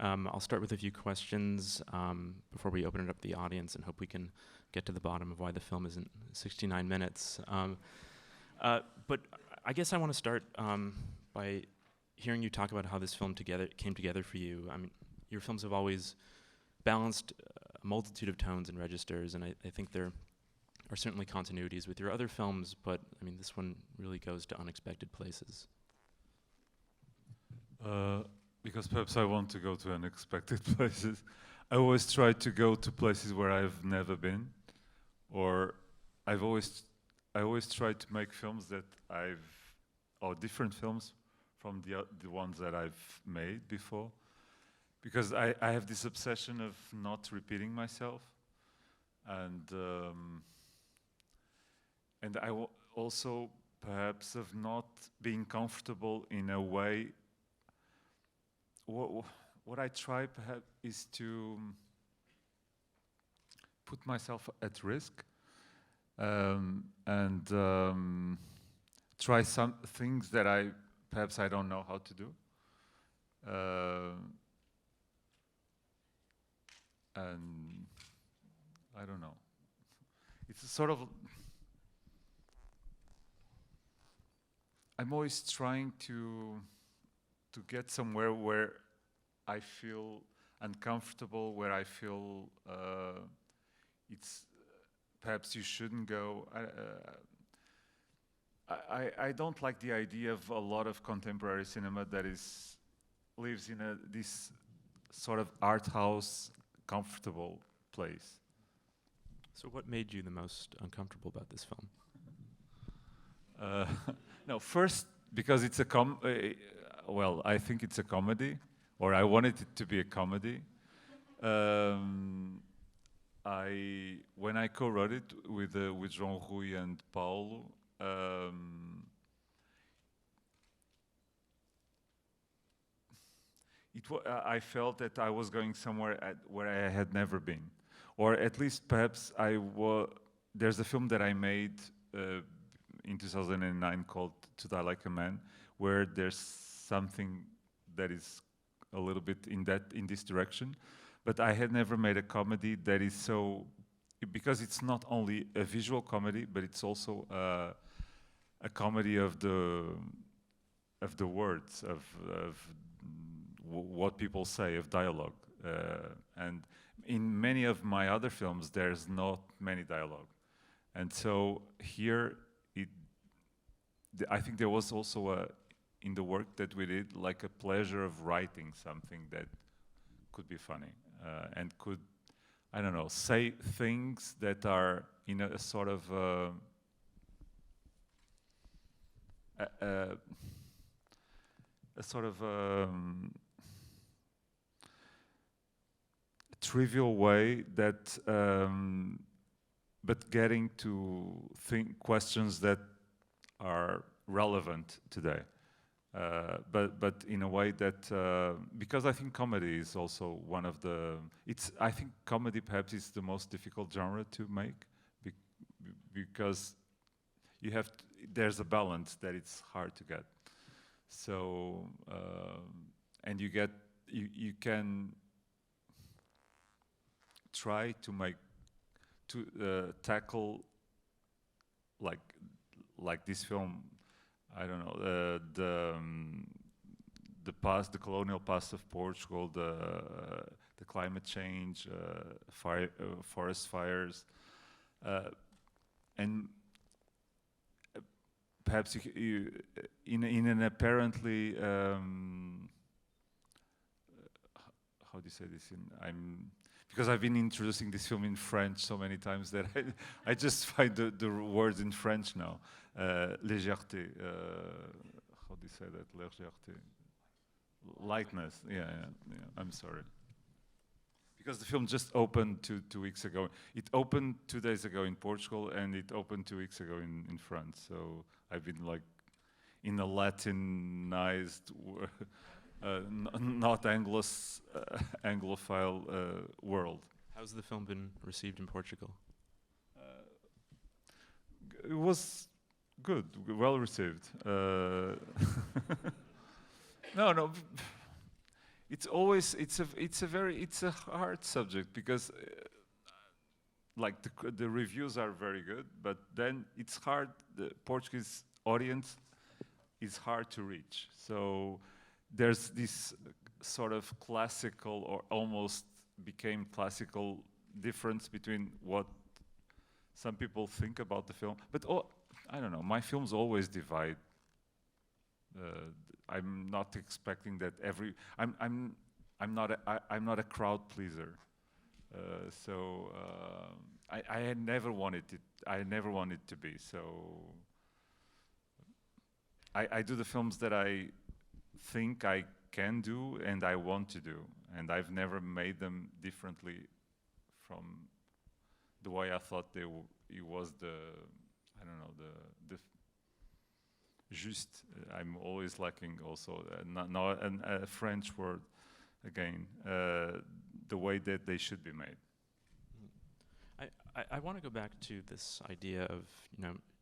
I'll start with a few questions before we open it up to the audience and hope we can get to the bottom of why the film isn't 69 minutes. But I guess I want to start by hearing you talk about how this film came together for you. I mean, your films have always balanced a multitude of tones and registers, and I think there are certainly continuities with your other films, but I mean, this one really goes to unexpected places. Because perhaps I want to go to unexpected places. I always try to go to places where I've never been, or I always try to make films that or different films from the ones that I've made before, because I have this obsession of not repeating myself, and I also perhaps of not being comfortable in a way. What I try perhaps is to put myself at risk and try some things that perhaps I don't know how to do. And I don't know. It's a sort of, I'm always trying to get somewhere where I feel uncomfortable, where I feel it's perhaps you shouldn't go. I don't like the idea of a lot of contemporary cinema that lives in this sort of art house comfortable place. So what made you the most uncomfortable about this film? No, first, because it's well, I think it's a comedy, or I wanted it to be a comedy. When I co-wrote it with João, Rui, and Paulo, I felt that I was going somewhere where I had never been, or at least perhaps there's a film that I made in 2009 called To Die Like a Man, where there's something that is a little bit in this direction, but I had never made a comedy that is so, because it's not only a visual comedy, but it's also a comedy of the words, of what people say, of dialogue, and in many of my other films there's not many dialogue, and so here I think there was also in the work that we did, like a pleasure of writing something that could be funny and could, I don't know, say things that are in a sort of a sort of trivial way that, but getting to questions that are relevant today. But in a way that, because I think comedy is also one of the, I think comedy perhaps is the most difficult genre to make, because there's a balance that it's hard to get. So, and you can try to tackle like this film, I don't know, the past, the colonial past of Portugal, the climate change, forest fires, and perhaps you in an apparently how do you say this? Because I've been introducing this film in French so many times that I just find the words in French now. Légèreté. How do you say that? Légèreté. Lightness. Yeah. I'm sorry. Because the film just opened 2 weeks ago. It opened 2 days ago in Portugal, and it opened 2 weeks ago in France. So I've been like in a Latinized, not Anglophile world. How's the film been received in Portugal? It was good, well received. No. it's always it's a hard subject because like the reviews are very good, but then it's hard. The Portuguese audience is hard to reach. So there's this sort of classical or almost became classical difference between what some people think about the film. But I don't know. My films always divide. I'm not expecting that I'm not a crowd pleaser. I had never wanted it. I never wanted to be. So I do the films that I think I can do and I want to do, and I've never made them differently from the way I thought it was the, I don't know, the juste. I'm always lacking also a French word again. The way that they should be made. I want to go back to this idea of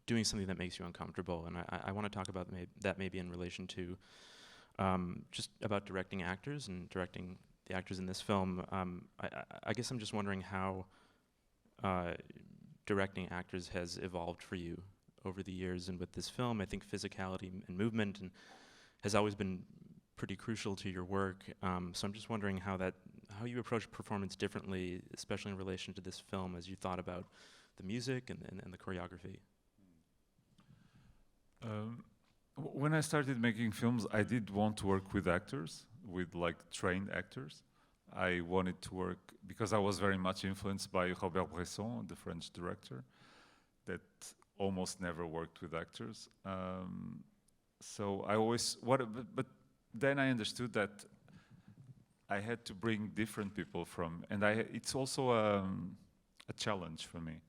doing something that makes you uncomfortable, and I want to talk about that maybe in relation to just about directing actors and directing the actors in this film. I guess I'm just wondering how directing actors has evolved for you over the years, and with this film, I think physicality and movement has always been pretty crucial to your work. So I'm just wondering how you approach performance differently, especially in relation to this film, as you thought about the music and the choreography. When I started making films, I did want to work with actors, with like trained actors. I wanted to work because I was very much influenced by Robert Bresson, the French director, that almost never worked with actors. So I always but then I understood that I had to bring different people from, and it's also a challenge for me,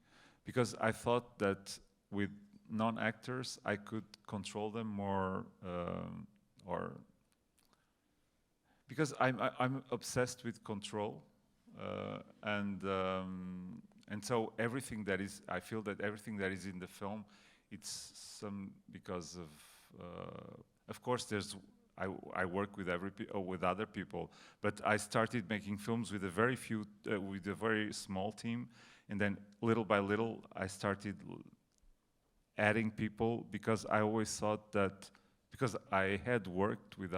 because I thought that with non-actors I could control them more, or because I'm obsessed with control, and so everything that is, I feel that everything that is in the film, it's because of course there's. I work with with other people, but I started making films with a very small team, and then little by little I started adding people, because I always thought that, because I had worked with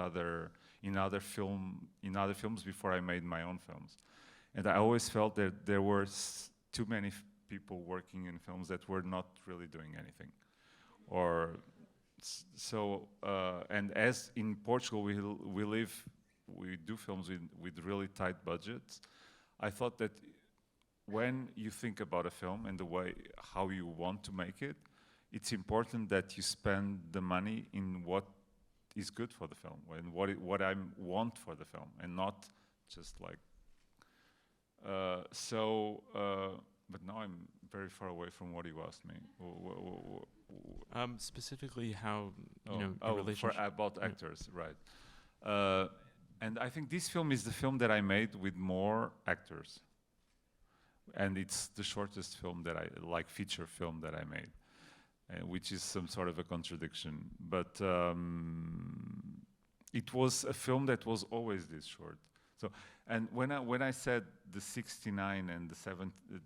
in other films before I made my own films, and I always felt that there were too many people working in films that were not really doing anything, or. So and as in Portugal we do films with really tight budgets, I thought that when you think about a film and the way how you want to make it, it's important that you spend the money in what is good for the film and what I want for the film, and not just like but now I'm very far away from what you asked me. Specifically, how your relationship about actors, right? And I think this film is the film that I made with more actors, and it's the shortest film that feature film that I made, which is some sort of a contradiction. But it was a film that was always this short. So, and when I said the 69 and the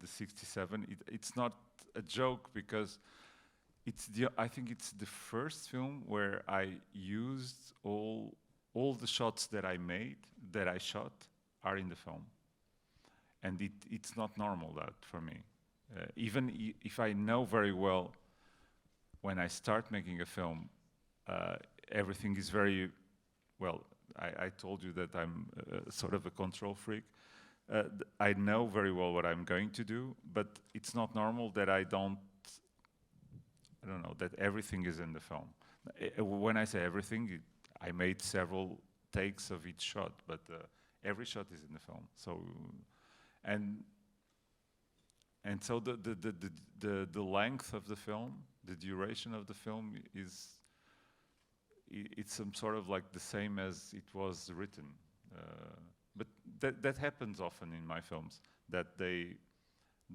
67, it's not a joke, because I think it's the first film where I used all the shots that I shot are in the film, and it's not normal that for me. Even if I know very well when I start making a film, everything is very well. I told you that I'm sort of a control freak. I know very well what I'm going to do, but it's not normal that I don't know, that everything is in the film. When I say everything, I made several takes of each shot, but every shot is in the film. So, and so the length of the film, the duration of the film it's some sort of like the same as it was written, but that happens often in my films, that the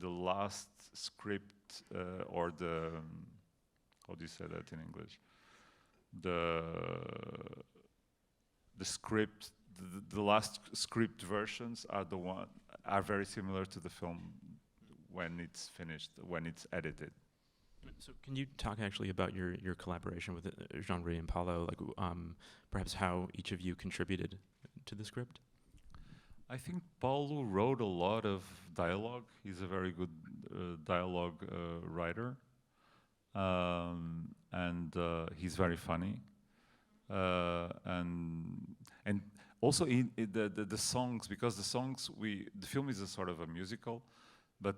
last script or the how do you say that in English? The script, the last script versions are very similar to the film when it's finished, when it's edited. So can you talk actually about your collaboration with Jean-Marie and Paulo, like perhaps how each of you contributed to the script? I think Paulo wrote a lot of dialogue. He's a very good dialogue writer, and he's very funny. And also in the songs, because the film is a sort of a musical, but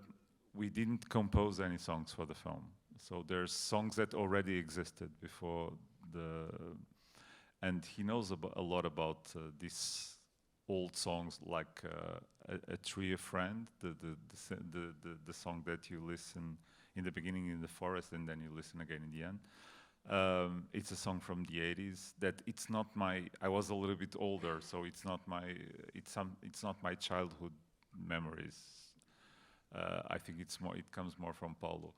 we didn't compose any songs for the film. So there's songs that already existed before and he knows a lot about these old songs, like a Tree, a Friend, the song that you listen in the beginning in the forest and then you listen again in the end. It's a song from the 80s that it's not I was a little bit older, so it's not my childhood memories. I think it comes more from Paulo.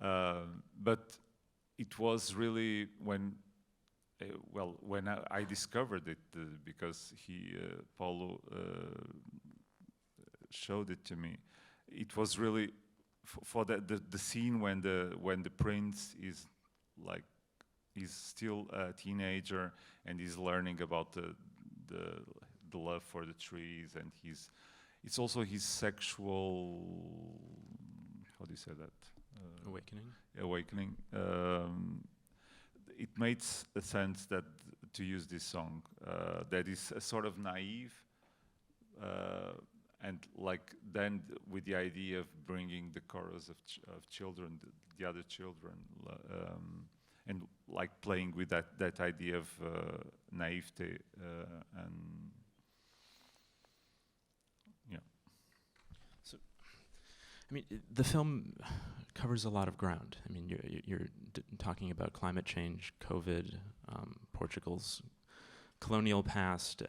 But it was really when I discovered it, because Paulo showed it to me. It was really for the scene when the prince is like, he's still a teenager and he's learning about the love for the trees, and it's also his sexual, how do you say that? Awakening. It makes a sense that to use this song that is a sort of naive, and like then with the idea of bringing the chorus of children, the other children, and like playing with that idea of naivete and yeah. So, I mean, the film covers a lot of ground. I mean, you're talking about climate change, COVID, Portugal's colonial past.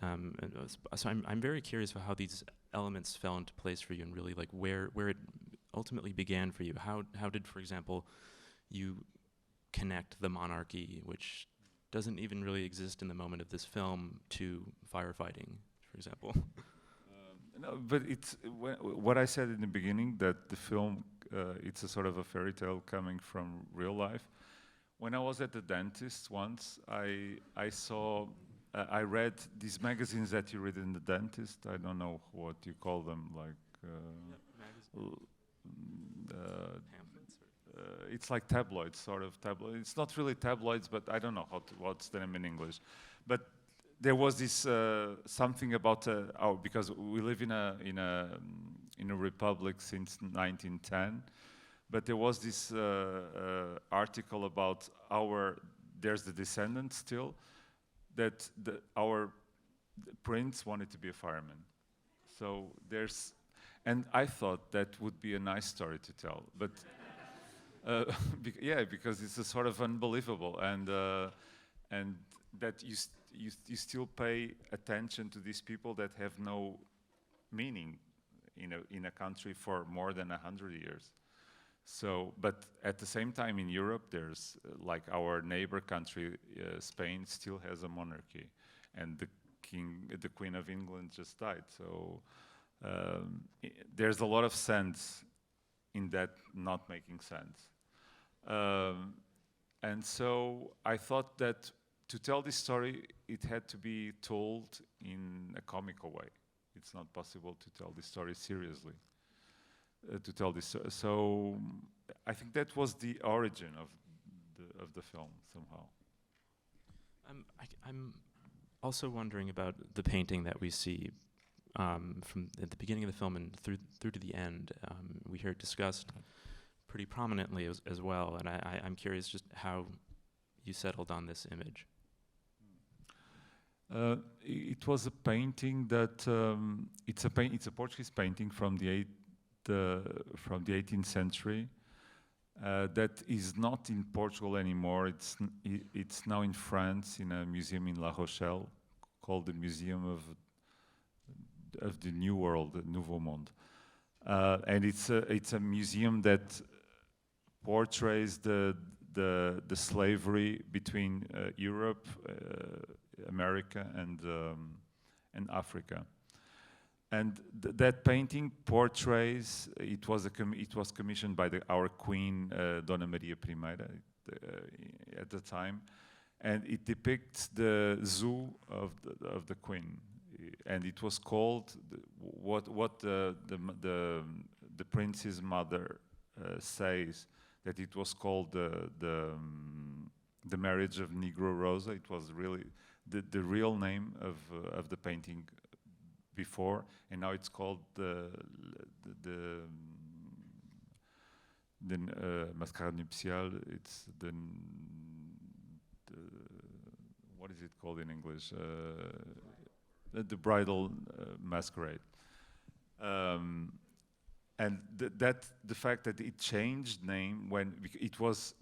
So I'm very curious about how these elements fell into place for you, and really like where it ultimately began for you. How did, for example, you connect the monarchy, which doesn't even really exist in the moment of this film, to firefighting, for example? No, but it's what I said in the beginning, that the film, it's a sort of a fairy tale coming from real life. When I was at the dentist once, I read these magazines that you read in the dentist. I don't know what you call them, like it's like tabloids, sort of tabloids. It's not really tabloids, but I don't know what's the name in English. But there was this something about because we live in a republic since 1910, but there was this article about there's the descendants still, that our prince wanted to be a fireman. So and I thought that would be a nice story to tell, but yeah, because it's a sort of unbelievable, and that you still pay attention to these people that have no meaning in a country for more than 100 years. So, but at the same time in Europe, there's like our neighbor country, Spain, still has a monarchy, and the Queen of England just died. So there's a lot of sense in that not making sense. And so I thought that to tell this story, it had to be told in a comical way. It's not possible to tell this story seriously. So I think that was the origin of the film somehow. I'm also wondering about the painting that we see from at the beginning of the film and through to the end. We hear it discussed pretty prominently as well, and I'm curious just how you settled on this image. It was a painting that it's a Portuguese painting from the 18th century that is not in Portugal anymore. It's now in France in a museum in La Rochelle called the Museum of the New World, the Nouveau Monde, and it's a museum that portrays the slavery between Europe, America, and Africa. And that painting portrays, it was commissioned by our queen, Dona Maria I, at the time, and it depicts the zoo of the queen, and it was called what the prince's mother says, that it was called the marriage of Negro Rosa. It was really the real name of the painting before, and now it's called the mascarade nuptiale. It's the what is it called in English? The bridal masquerade. And the fact that it changed name when it was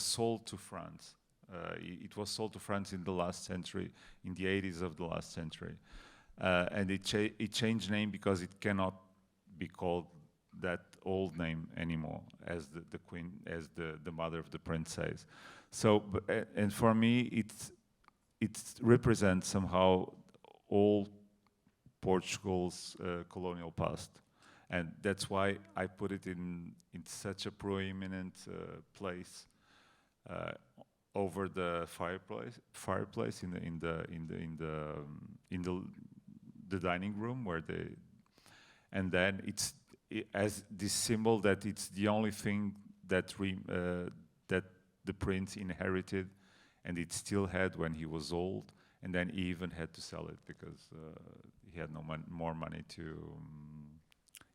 sold to France. It was sold to France in the last century, in the 80s of the last century. And it changed name because it cannot be called that old name anymore, as the queen, as the mother of the prince says. So, and for me, it represents somehow all Portugal's colonial past, and that's why I put it in such a prominent place over the fireplace in the dining room where and then it's as this symbol that it's the only thing that that the prince inherited, and it still had when he was old, and then he even had to sell it because he had no more money to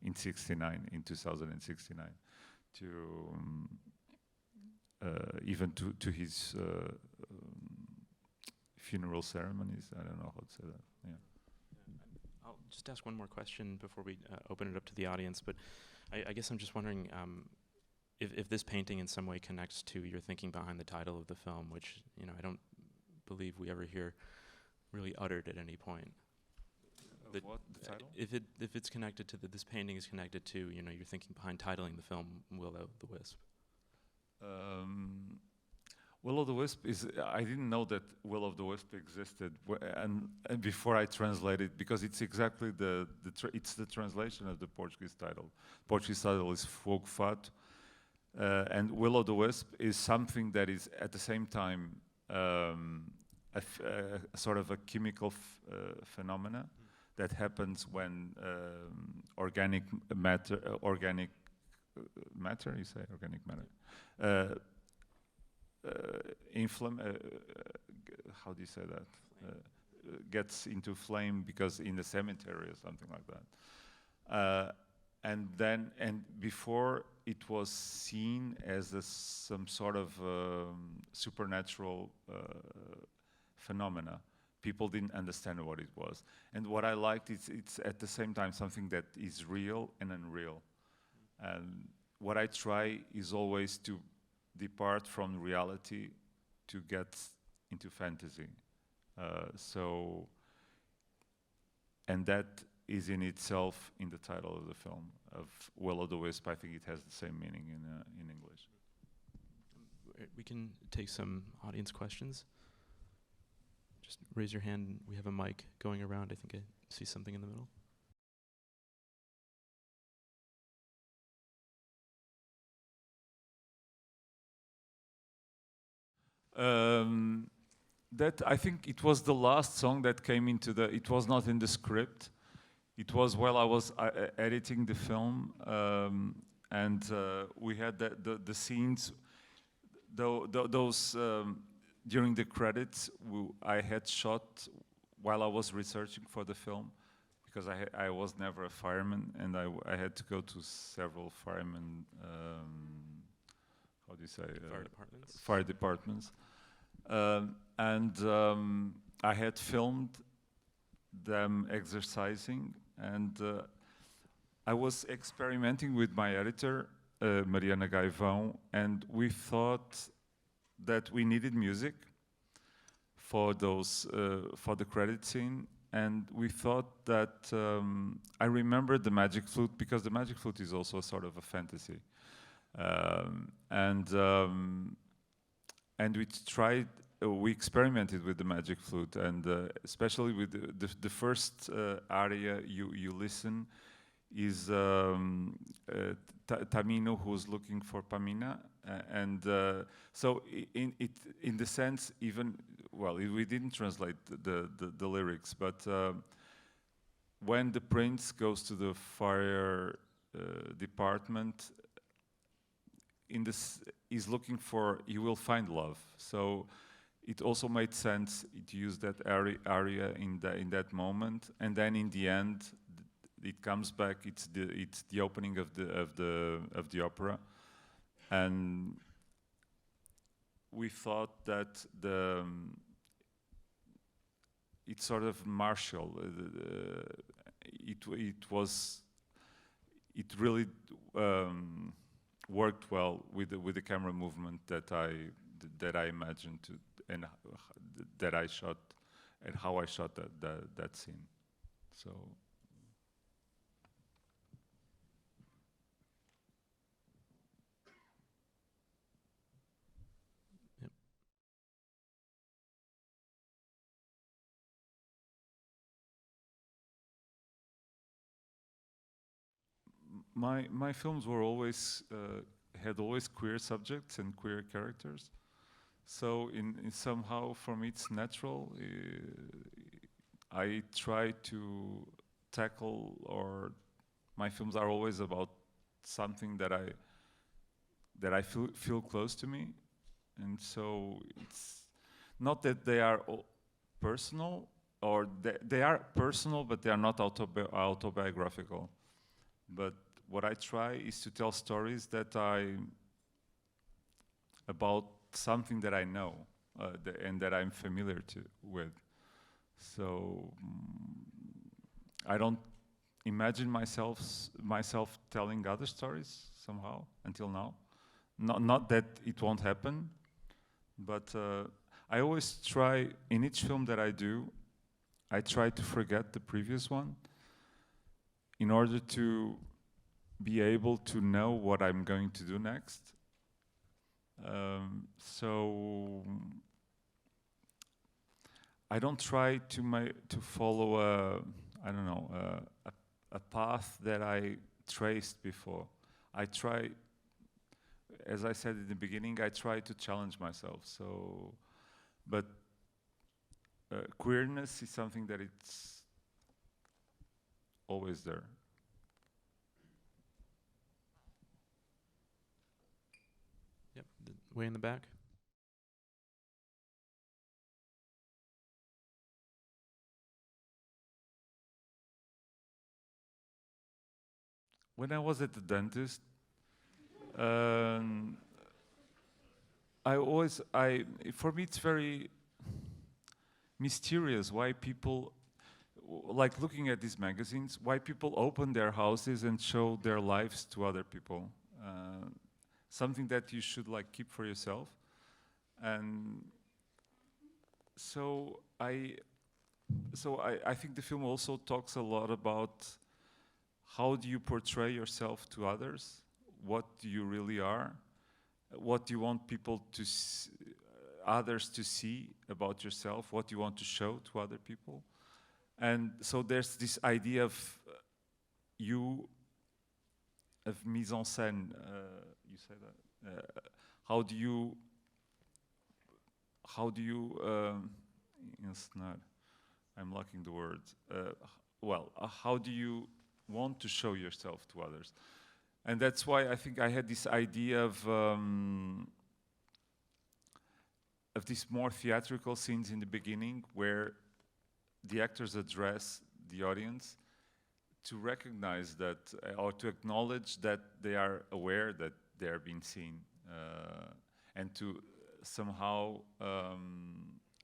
in 2069 to even to his funeral ceremonies. I don't know how to say that. Yeah. I'll just ask one more question before we open it up to the audience, but I guess I'm just wondering if this painting in some way connects to your thinking behind the title of the film, which, you know, I don't believe we ever hear really uttered at any point. What, the title? If it's connected to this painting is connected to, you know, your thinking behind titling the film Will-o'-the-Wisp. Will-o'-the-Wisp is, I didn't know that Will-o'-the-Wisp existed, and before I translated, because it's exactly it's the translation of the Portuguese title. Portuguese title is Fogo Fato, and Will-o'-the-Wisp is something that is at the same time a sort of a chemical phenomena that happens when organic matter, you say organic matter, how do you say that? Gets into flame because in the cemetery or something like that. And before it was seen as some sort of supernatural phenomena. People didn't understand what it was. And what I liked is it's at the same time something that is real and unreal. And what I try is always to depart from reality to get into fantasy. And that is in itself in the title of the film, of Will-o'-the-Wisp. I think it has the same meaning in English. We can take some audience questions. Just raise your hand. We have a mic going around. I think I see something in the middle. That I think it was the last song that came into it was not in the script. It was while I was editing the film, and we had the scenes, those during the credits I had shot while I was researching for the film, because I was never a fireman, and I had to go to several firemen, how do you say? Fire departments. I had filmed them exercising, and I was experimenting with my editor, Mariana Gaivão, and we thought that we needed music for those for the credit scene, and we thought that I remembered the magic flute, because the magic flute is also a sort of a fantasy, and we tried we experimented with the magic flute, and especially with the first aria you listen is Tamino, who's looking for Pamina, and so in the sense, even well, we didn't translate the lyrics, but when the prince goes to the fire department, in this is looking for, he will find love. So it also made sense to use that aria in that moment, and then in the end, it comes back. It's the opening of the opera, and we thought that it's sort of martial. It really worked well with the camera movement that I imagined and that I shot, and how I shot that scene. So. My films were always had always queer subjects and queer characters, so in somehow for me it's natural. I try to tackle, or my films are always about something that I feel close to me, and so it's not that they are personal, or they are personal, but they are not autobiographical. But what I try is to tell stories that about something that I know and that I'm familiar with. So I don't imagine myself telling other stories somehow until now. Not that it won't happen, but I always try, in each film that I do, I try to forget the previous one in order to be able to know what I'm going to do next. So I don't try to follow a path that I traced before. I try, as I said in the beginning, I try to challenge myself. So, but queerness is something that it's always there. Yep, way in the back. When I was at the dentist, for me it's very mysterious why people, like looking at these magazines, why people open their houses and show their lives to other people. Something that you should like keep for yourself. And so I think the film also talks a lot about how do you portray yourself to others? What do you really are? What do you want people to others to see about yourself? What do you want to show to other people? And so there's this idea of mise en scène. You say that. How do you? It's not. I'm lacking the word. How do you want to show yourself to others? And that's why I think I had this idea of these more theatrical scenes in the beginning, where the actors address the audience to recognize that, or to acknowledge that they are aware that they are being seen, and to somehow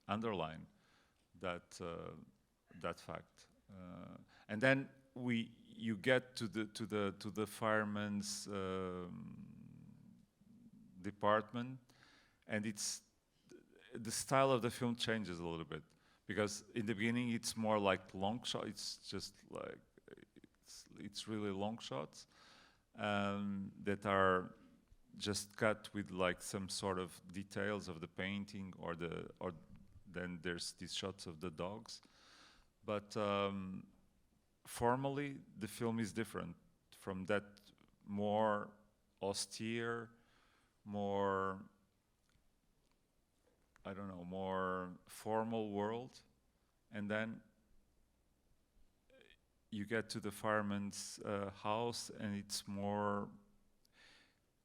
underline that fact. And then you get to the fireman's department, and the style of the film changes a little bit, because in the beginning it's more like long shot. It's just like it's really long shots that are just cut with like some sort of details of the painting, or then there's these shots of the dogs. But formally, the film is different from that more austere, more, I don't know, more formal world. And then you get to the fireman's house, and it's more,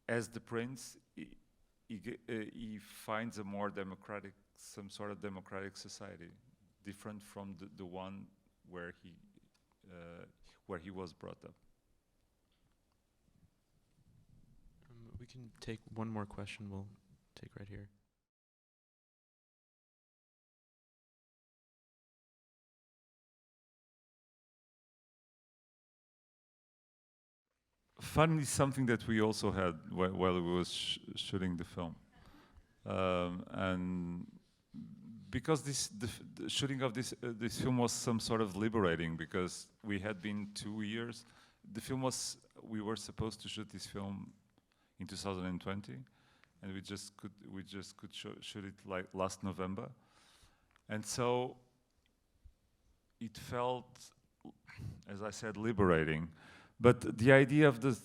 as the prince, he finds a more democratic, some sort of democratic society, different from the one where he was brought up. We can take one more question. We'll take right here. Fun is something that we also had while we was shooting the film, and because the shooting of this film was some sort of liberating, because we had been 2 years. The film was, we were supposed to shoot this film in 2020, and we just could shoot it like last November, and so it felt, as I said, liberating. But the idea of the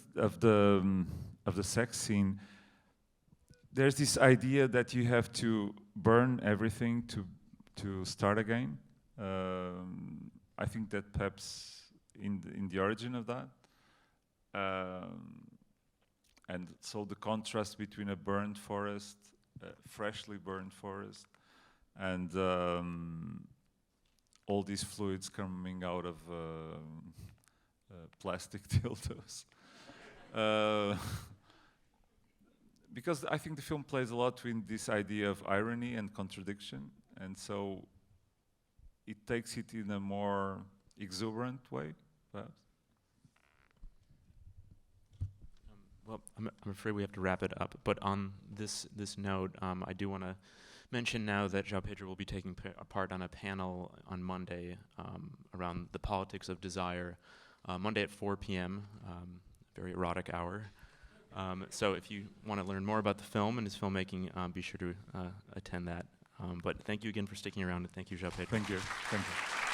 sex scene, there's this idea that you have to burn everything to start again. I think that perhaps in the origin of that, and so the contrast between a burned forest, freshly burned forest, and all these fluids coming out of plastic dildos. Because I think the film plays a lot with this idea of irony and contradiction, and so it takes it in a more exuberant way, perhaps. Well, I'm afraid we have to wrap it up, but on this note, I do want to mention now that João Pedro will be taking part on a panel on Monday around the politics of desire, Monday at 4 p.m., very erotic hour. So if you want to learn more about the film and his filmmaking, be sure to attend that. But thank you again for sticking around, and thank you, João Pedro. Thank you. Thank you.